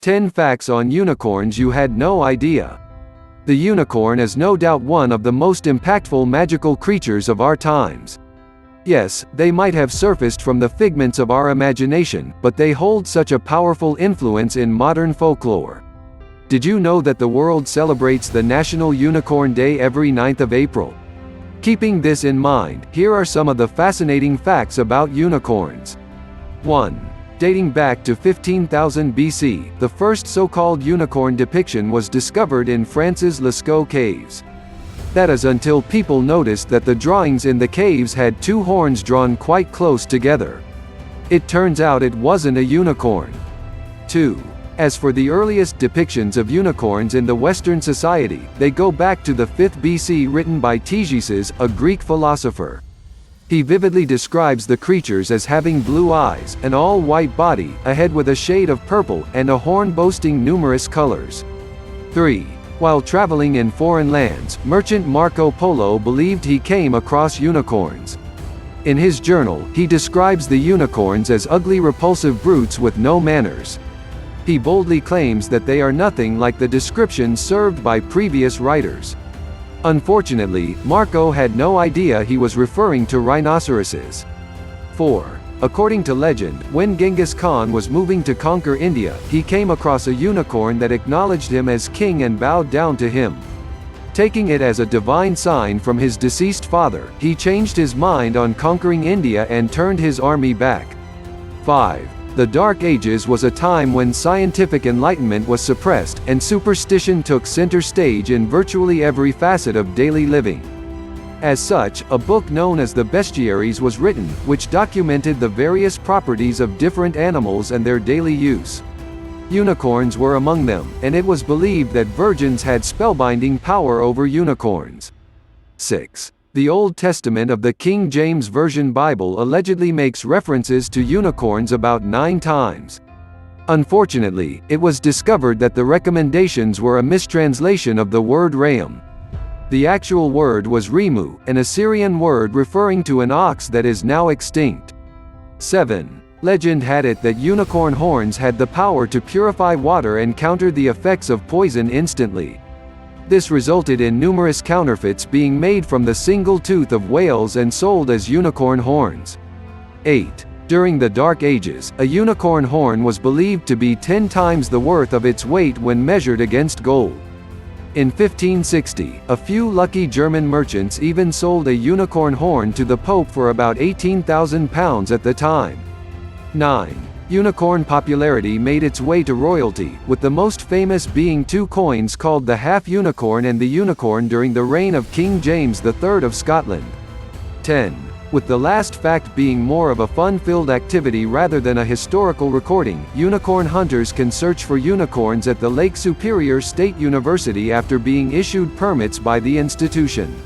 10 Facts on Unicorns You Had No Idea. The unicorn is no doubt one of the most impactful magical creatures of our times. Yes, they might have surfaced from the figments of our imagination, but they hold such a powerful influence in modern folklore. Did you know that the world celebrates the National Unicorn Day every 9th of April? Keeping this in mind, here are some of the fascinating facts about unicorns. 1. Dating back to 15,000 BC, the first so-called unicorn depiction was discovered in France's Lascaux caves. That is until people noticed that the drawings in the caves had two horns drawn quite close together. It turns out it wasn't a unicorn. 2. As for the earliest depictions of unicorns in the Western society, they go back to the 5th BC, written by Ctesisas, a Greek philosopher. He vividly describes the creatures as having blue eyes, an all-white body, a head with a shade of purple, and a horn boasting numerous colors. 3. While traveling in foreign lands, merchant Marco Polo believed he came across unicorns. In his journal, he describes the unicorns as ugly, repulsive brutes with no manners. He boldly claims that they are nothing like the descriptions served by previous writers. Unfortunately, Marco had no idea he was referring to rhinoceroses. 4. According to legend, when Genghis Khan was moving to conquer India, he came across a unicorn that acknowledged him as king and bowed down to him. Taking it as a divine sign from his deceased father, he changed his mind on conquering India and turned his army back. 5. The Dark Ages was a time when scientific enlightenment was suppressed, and superstition took center stage in virtually every facet of daily living. As such, a book known as the Bestiaries was written, which documented the various properties of different animals and their daily use. Unicorns were among them, and it was believed that virgins had spellbinding power over unicorns. 6. The Old Testament of the King James Version Bible allegedly makes references to unicorns about 9 times. Unfortunately, it was discovered that the recommendations were a mistranslation of the word rayam. The actual word was rimu, an Assyrian word referring to an ox that is now extinct. 7. Legend had it that unicorn horns had the power to purify water and counter the effects of poison instantly. This resulted in numerous counterfeits being made from the single tooth of whales and sold as unicorn horns. 8. During the Dark Ages, a unicorn horn was believed to be 10 times the worth of its weight when measured against gold. In 1560, a few lucky German merchants even sold a unicorn horn to the Pope for about £18,000 at the time. 9. Unicorn popularity made its way to royalty, with the most famous being two coins called the half-unicorn and the unicorn during the reign of King James III of Scotland. 10. With the last fact being more of a fun-filled activity rather than a historical recording, unicorn hunters can search for unicorns at the Lake Superior State University after being issued permits by the institution.